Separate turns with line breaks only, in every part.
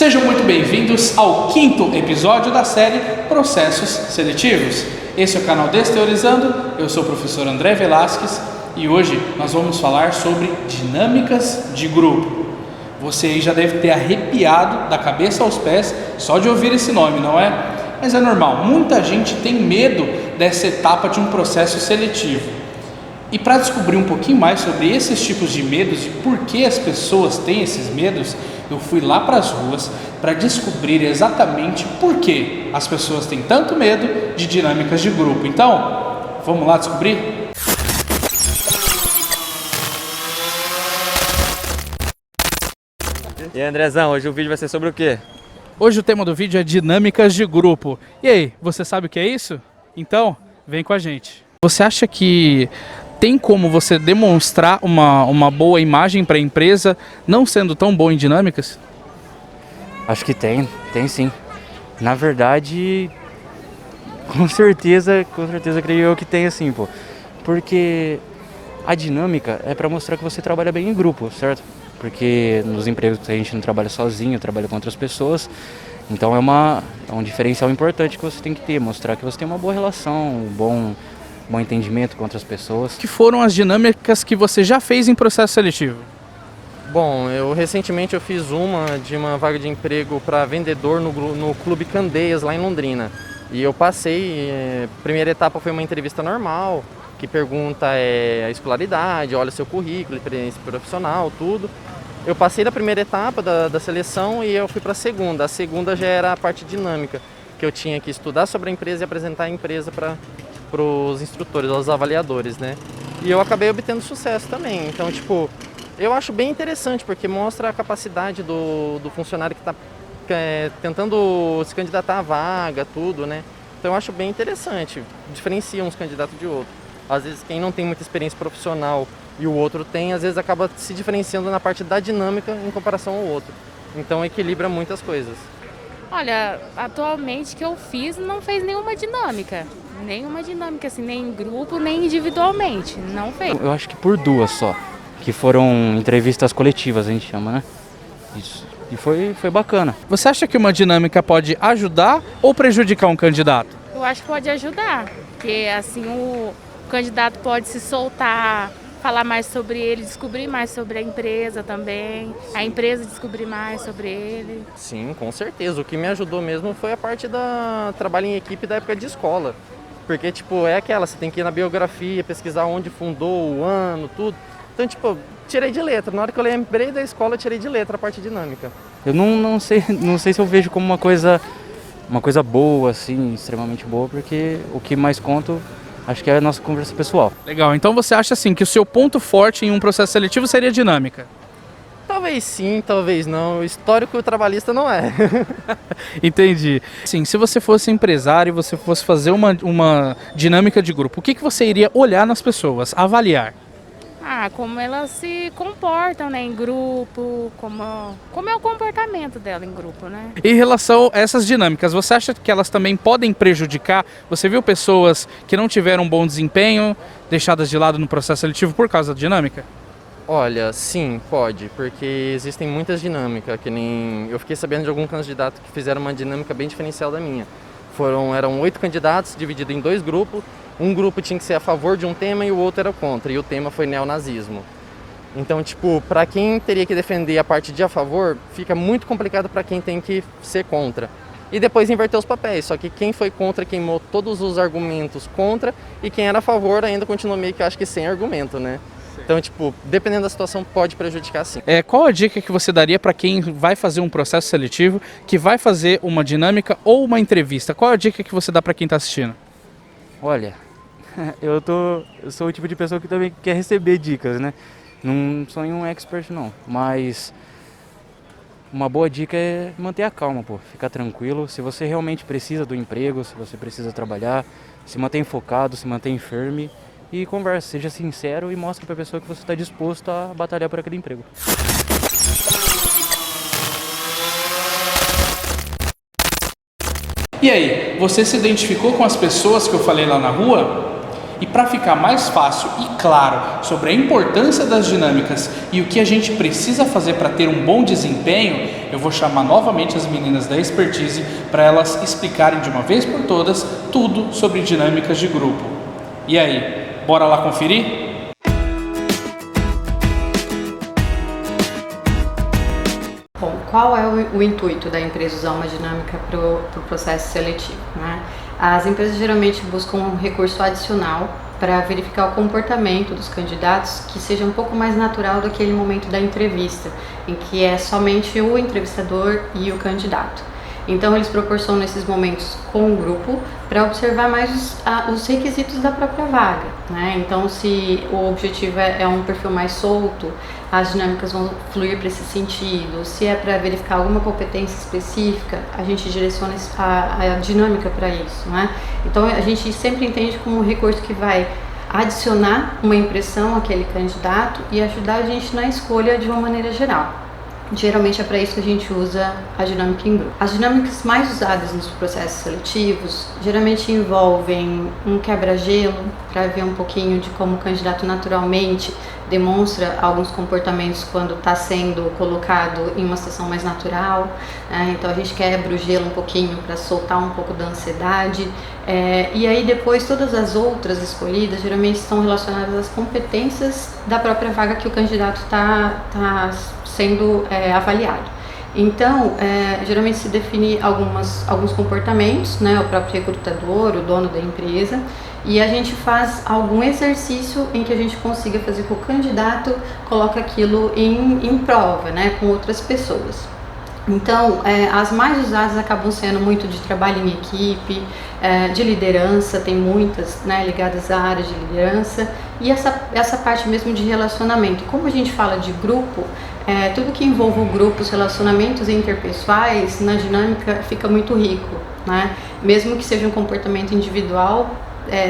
Sejam muito bem-vindos ao 5º episódio da série Processos Seletivos. Esse é o canal Desteorizando, eu sou o professor André Velasquez e hoje nós vamos falar sobre dinâmicas de grupo. Você aí já deve ter arrepiado da cabeça aos pés só de ouvir esse nome, não é? Mas é normal, muita gente tem medo dessa etapa de um processo seletivo. E para descobrir um pouquinho mais sobre esses tipos de medos e por que as pessoas têm esses medos, eu fui lá para as ruas para descobrir exatamente por que as pessoas têm tanto medo de dinâmicas de grupo. Então, vamos lá descobrir?
E aí, Andrezão, hoje o vídeo vai ser sobre o quê?
Hoje o tema do vídeo é dinâmicas de grupo. E aí, você sabe o que é isso? Então, vem com a gente. Você acha que tem como você demonstrar uma boa imagem para a empresa não sendo tão bom em dinâmicas?
Acho que tem sim. Na verdade, com certeza creio eu que tem assim, pô. Porque a dinâmica é para mostrar que você trabalha bem em grupo, certo? Porque nos empregos a gente não trabalha sozinho, trabalha com outras pessoas. Então é um diferencial importante que você tem que ter, mostrar que você tem uma boa relação, um bom entendimento com outras pessoas.
Que foram as dinâmicas que você já fez em processo seletivo?
Bom, recentemente eu fiz uma vaga de emprego para vendedor no Clube Candeias, lá em Londrina. E eu passei, primeira etapa foi uma entrevista normal, que pergunta a escolaridade, olha seu currículo, experiência profissional, tudo. Eu passei da primeira etapa da seleção e eu fui para a segunda. A segunda já era a parte dinâmica, que eu tinha que estudar sobre a empresa e apresentar a empresa para os instrutores, aos avaliadores, né? E eu acabei obtendo sucesso também. Então, tipo, eu acho bem interessante, porque mostra a capacidade do funcionário que está tentando se candidatar à vaga, tudo, né? Então eu acho bem interessante, diferencia uns candidatos de outro. Às vezes quem não tem muita experiência profissional e o outro tem, às vezes acaba se diferenciando na parte da dinâmica em comparação ao outro. Então equilibra muitas coisas.
Olha, atualmente que eu fiz não fez nenhuma dinâmica assim, nem em grupo, nem individualmente, não fez.
Eu acho que por duas só, que foram entrevistas coletivas, a gente chama, né? Isso. E foi bacana.
Você acha que uma dinâmica pode ajudar ou prejudicar um candidato?
Eu acho que pode ajudar, porque assim o candidato pode se soltar, falar mais sobre ele, descobrir mais sobre a empresa também, a empresa descobrir mais sobre ele.
Sim, com certeza. O que me ajudou mesmo foi a parte da trabalho em equipe da época de escola. Porque, tipo, você tem que ir na biografia, pesquisar onde fundou, o ano, tudo. Então, tipo, tirei de letra. Na hora que eu lembrei da escola, eu tirei de letra a parte dinâmica.
Eu não sei se eu vejo como uma coisa boa, assim, extremamente boa, porque o que mais conto, acho que é a nossa conversa pessoal.
Legal, então você acha assim que o seu ponto forte em um processo seletivo seria a dinâmica?
Talvez sim, talvez não. O histórico trabalhista não é.
Entendi. Sim, se você fosse empresário e você fosse fazer uma dinâmica de grupo, o que você iria olhar nas pessoas, avaliar?
Como elas se comportam, né, em grupo, como é o comportamento dela em grupo, né?
Em relação a essas dinâmicas, você acha que elas também podem prejudicar? Você viu pessoas que não tiveram um bom desempenho, deixadas de lado no processo seletivo por causa da dinâmica?
Olha, sim, pode, porque existem muitas dinâmicas, que nem... Eu fiquei sabendo de algum candidato que fizeram uma dinâmica bem diferencial da minha. Eram 8 candidatos, divididos em 2 grupos. Um grupo tinha que ser a favor de um tema e o outro era contra, e o tema foi neonazismo. Então, tipo, para quem teria que defender a parte de a favor, fica muito complicado para quem tem que ser contra. E depois inverter os papéis, só que quem foi contra queimou todos os argumentos contra, e quem era a favor ainda continuou meio que, eu acho que sem argumento, né? Então, tipo, dependendo da situação, pode prejudicar sim.
Qual a dica que você daria para quem vai fazer um processo seletivo, que vai fazer uma dinâmica ou uma entrevista? Qual a dica que você dá para quem está assistindo?
Olha, eu sou o tipo de pessoa que também quer receber dicas, né? Não sou um expert não, mas uma boa dica é manter a calma, pô, ficar tranquilo. Se você realmente precisa do emprego, se você precisa trabalhar, se mantém focado, se mantém firme e conversa, seja sincero e mostre para a pessoa que você está disposto a batalhar por aquele emprego.
E aí, você se identificou com as pessoas que eu falei lá na rua? E para ficar mais fácil e claro sobre a importância das dinâmicas e o que a gente precisa fazer para ter um bom desempenho, eu vou chamar novamente as meninas da Expertise para elas explicarem de uma vez por todas tudo sobre dinâmicas de grupo. E aí, bora lá conferir?
Bom, qual é o intuito da empresa usar uma dinâmica para o processo seletivo, né? As empresas geralmente buscam um recurso adicional para verificar o comportamento dos candidatos que seja um pouco mais natural do que aquele momento da entrevista, em que é somente o entrevistador e o candidato. Então eles proporcionam esses momentos com o grupo para observar mais os requisitos da própria vaga, né? Então se o objetivo é um perfil mais solto, as dinâmicas vão fluir para esse sentido. Se é para verificar alguma competência específica, a gente direciona a dinâmica para isso, né? Então a gente sempre entende como um recurso que vai adicionar uma impressão àquele candidato e ajudar a gente na escolha de uma maneira geral. Geralmente é para isso que a gente usa a dinâmica em grupo. As dinâmicas mais usadas nos processos seletivos geralmente envolvem um quebra-gelo, para ver um pouquinho de como o candidato naturalmente demonstra alguns comportamentos quando está sendo colocado em uma situação mais natural, né? Então a gente quebra o gelo um pouquinho para soltar um pouco da ansiedade, e aí depois todas as outras escolhidas geralmente estão relacionadas às competências da própria vaga que o candidato está sendo avaliado. Então, geralmente se define alguns comportamentos, né, o próprio recrutador, o dono da empresa, e a gente faz algum exercício em que a gente consiga fazer com que o candidato coloque aquilo em prova, né, com outras pessoas. Então, as mais usadas acabam sendo muito de trabalho em equipe, de liderança, tem muitas, né, ligadas à área de liderança, e essa parte mesmo de relacionamento. Como a gente fala de grupo, tudo que envolve o grupo, os relacionamentos interpessoais, na dinâmica fica muito rico, né? Mesmo que seja um comportamento individual,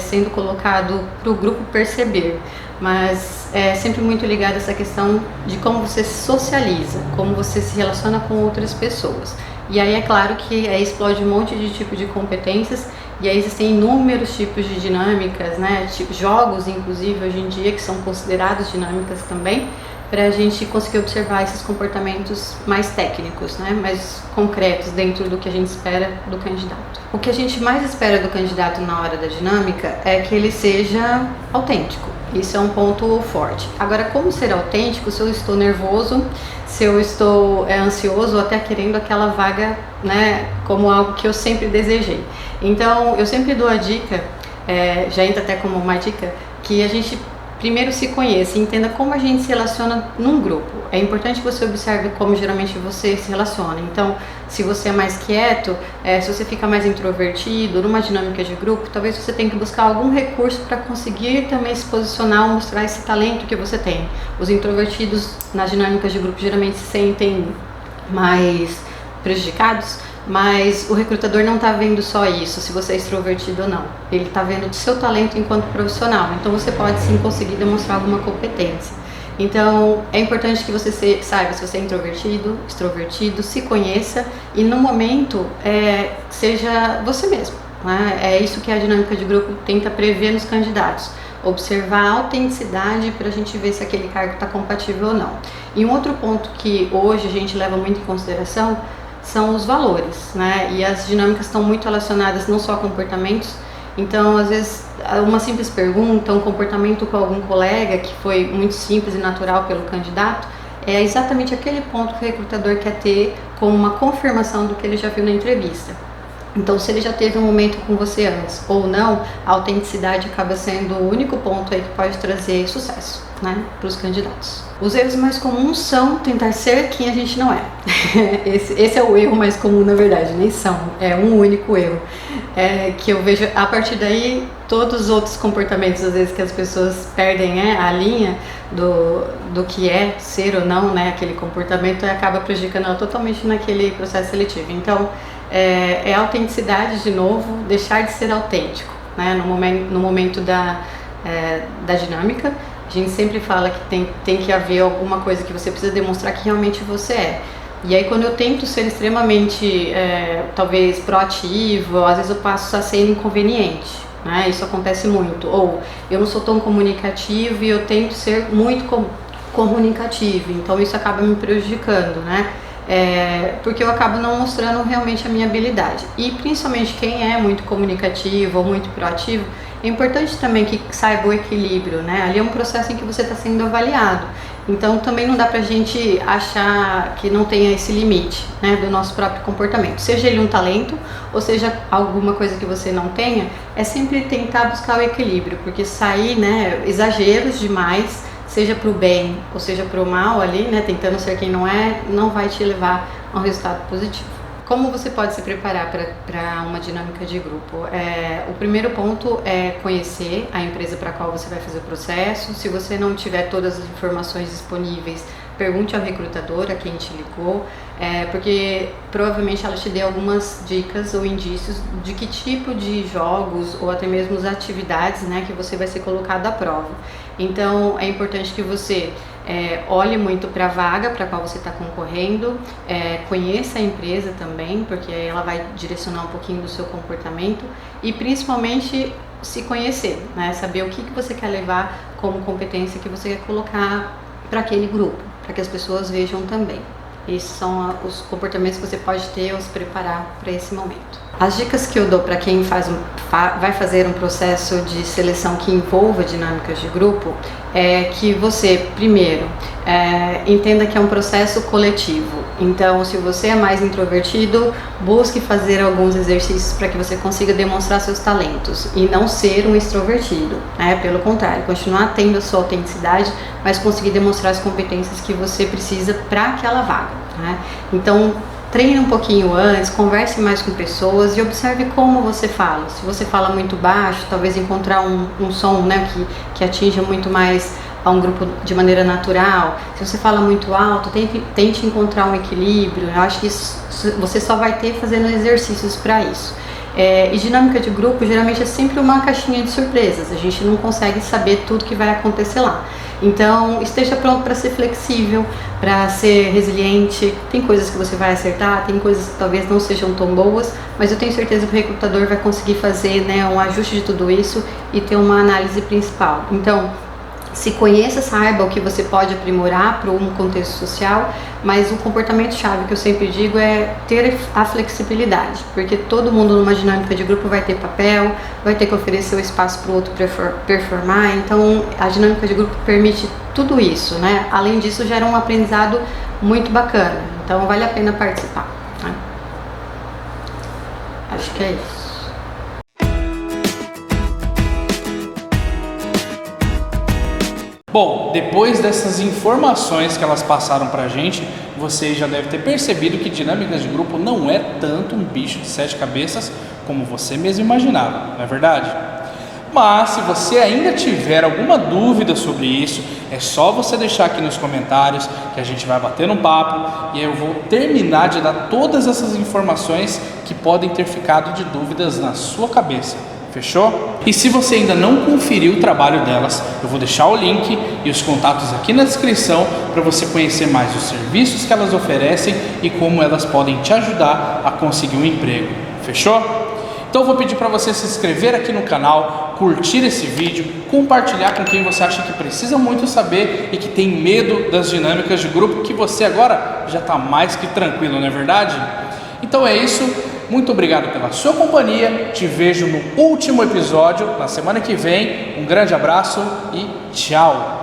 sendo colocado para o grupo perceber, mas é sempre muito ligado a essa questão de como você se socializa, como você se relaciona com outras pessoas. E aí é claro que explode um monte de tipo de competências, e aí existem inúmeros tipos de dinâmicas, né? Jogos, inclusive, hoje em dia, que são considerados dinâmicas também, para a gente conseguir observar esses comportamentos mais técnicos, né, mais concretos dentro do que a gente espera do candidato. O que a gente mais espera do candidato na hora da dinâmica é que ele seja autêntico. Isso é um ponto forte. Agora, como ser autêntico se eu estou nervoso, se eu estou ansioso ou até querendo aquela vaga, né, como algo que eu sempre desejei? Então, eu sempre dou a dica, já entra até como uma dica, que a gente primeiro se conheça e entenda como a gente se relaciona num grupo. É importante que você observe como geralmente você se relaciona. Então, se você é mais quieto, se você fica mais introvertido, numa dinâmica de grupo, talvez você tenha que buscar algum recurso para conseguir também se posicionar ou mostrar esse talento que você tem. Os introvertidos nas dinâmicas de grupo geralmente se sentem mais prejudicados, mas o recrutador não está vendo só isso, se você é extrovertido ou não. Ele está vendo o seu talento enquanto profissional. Então você pode sim conseguir demonstrar alguma competência. Então é importante que você saiba se você é introvertido, extrovertido, se conheça e no momento seja você mesmo, né? É isso que a dinâmica de grupo tenta prever nos candidatos. Observar a autenticidade para a gente ver se aquele cargo está compatível ou não. E um outro ponto que hoje a gente leva muito em consideração são os valores, né? E as dinâmicas estão muito relacionadas não só a comportamentos. Então, às vezes, uma simples pergunta, um comportamento com algum colega que foi muito simples e natural pelo candidato, é exatamente aquele ponto que o recrutador quer ter como uma confirmação do que ele já viu na entrevista. Então, se ele já teve um momento com você antes ou não, a autenticidade acaba sendo o único ponto aí que pode trazer sucesso, né, para os candidatos. Os erros mais comuns são tentar ser quem a gente não é. Esse é o erro mais comum, na verdade, nem são, é um único erro. Que eu vejo, a partir daí, todos os outros comportamentos, às vezes, que as pessoas perdem a linha do que é ser ou não, né, aquele comportamento, acaba prejudicando ela totalmente naquele processo seletivo. Então, a autenticidade, de novo, deixar de ser autêntico, né, no momento da dinâmica. A gente sempre fala que tem que haver alguma coisa que você precisa demonstrar que realmente você é. E aí quando eu tento ser extremamente, talvez, proativo, às vezes eu passo a ser inconveniente, né? Isso acontece muito. Ou eu não sou tão comunicativo e eu tento ser muito comunicativo, então isso acaba me prejudicando, né? Porque eu acabo não mostrando realmente a minha habilidade. E principalmente quem é muito comunicativo ou muito proativo, é importante também que saiba o equilíbrio, né? Ali é um processo em que você está sendo avaliado. Então também não dá pra gente achar que não tenha esse limite, né, do nosso próprio comportamento. Seja ele um talento ou seja alguma coisa que você não tenha, é sempre tentar buscar o equilíbrio, porque sair, né, exageros demais, seja para o bem ou seja para o mal ali, né, tentando ser quem não é, não vai te levar a um resultado positivo. Como você pode se preparar para uma dinâmica de grupo? O primeiro ponto é conhecer a empresa para a qual você vai fazer o processo. Se você não tiver todas as informações disponíveis, pergunte ao recrutador, a quem te ligou, porque provavelmente ela te dê algumas dicas ou indícios de que tipo de jogos ou até mesmo as atividades, né, que você vai ser colocado à prova. Então é importante que você olhe muito para a vaga para a qual você está concorrendo, conheça a empresa também, porque ela vai direcionar um pouquinho do seu comportamento e principalmente se conhecer, né? Saber o que você quer levar como competência que você quer colocar para aquele grupo, para que as pessoas vejam também. Esses são os comportamentos que você pode ter ao se preparar para esse momento. As dicas que eu dou para quem vai fazer um processo de seleção que envolva dinâmicas de grupo é que você, primeiro, entenda que é um processo coletivo. Então, se você é mais introvertido, busque fazer alguns exercícios para que você consiga demonstrar seus talentos e não ser um extrovertido, né? Pelo contrário, continuar tendo a sua autenticidade, mas conseguir demonstrar as competências que você precisa para aquela vaga, né? Então, treine um pouquinho antes, converse mais com pessoas e observe como você fala. Se você fala muito baixo, talvez encontrar um som, né, que atinja muito mais a um grupo de maneira natural. Se você fala muito alto, tente encontrar um equilíbrio. Eu acho que você só vai ter fazendo exercícios para isso. E dinâmica de grupo geralmente é sempre uma caixinha de surpresas. A gente não consegue saber tudo que vai acontecer lá. Então, esteja pronto para ser flexível, para ser resiliente. Tem coisas que você vai acertar, tem coisas que talvez não sejam tão boas, mas eu tenho certeza que o recrutador vai conseguir fazer, né, um ajuste de tudo isso e ter uma análise principal. Então, se conheça, saiba o que você pode aprimorar para um contexto social, mas o comportamento-chave que eu sempre digo é ter a flexibilidade, porque todo mundo numa dinâmica de grupo vai ter papel, vai ter que oferecer o espaço para o outro performar, então a dinâmica de grupo permite tudo isso, né? Além disso, gera um aprendizado muito bacana, então vale a pena participar, né? Acho que é isso.
Bom, depois dessas informações que elas passaram pra gente, você já deve ter percebido que dinâmicas de grupo não é tanto um bicho de 7 cabeças como você mesmo imaginava, não é verdade? Mas se você ainda tiver alguma dúvida sobre isso, é só você deixar aqui nos comentários que a gente vai bater um papo e eu vou terminar de dar todas essas informações que podem ter ficado de dúvidas na sua cabeça. Fechou? E se você ainda não conferiu o trabalho delas, eu vou deixar o link e os contatos aqui na descrição para você conhecer mais os serviços que elas oferecem e como elas podem te ajudar a conseguir um emprego. Fechou? Então eu vou pedir para você se inscrever aqui no canal, curtir esse vídeo, compartilhar com quem você acha que precisa muito saber e que tem medo das dinâmicas de grupo, que você agora já está mais que tranquilo, não é verdade? Então é isso. Muito obrigado pela sua companhia, te vejo no último episódio, na semana que vem. Um grande abraço e tchau!